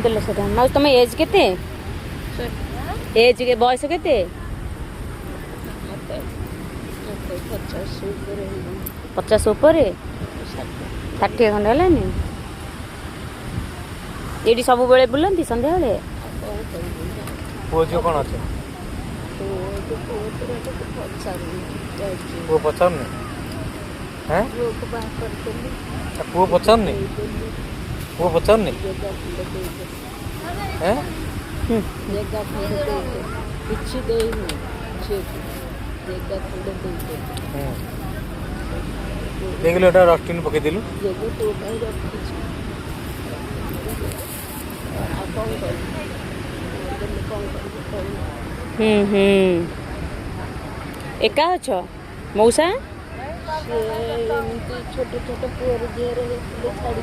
दिल से माउस तुम एज केते एज के बयस केते 50 ऊपर 60 खंड है ये सब बेले बुलती संध्या बेले पुओ झील कौन अच्छे पुओ पचारनी हैं पुओ पचारनी पुओ पचारनी हैं देख लो डस्टबिन पकई दिलु एका अछ मौसा छोटे छोटे पुअर झील छाड़ी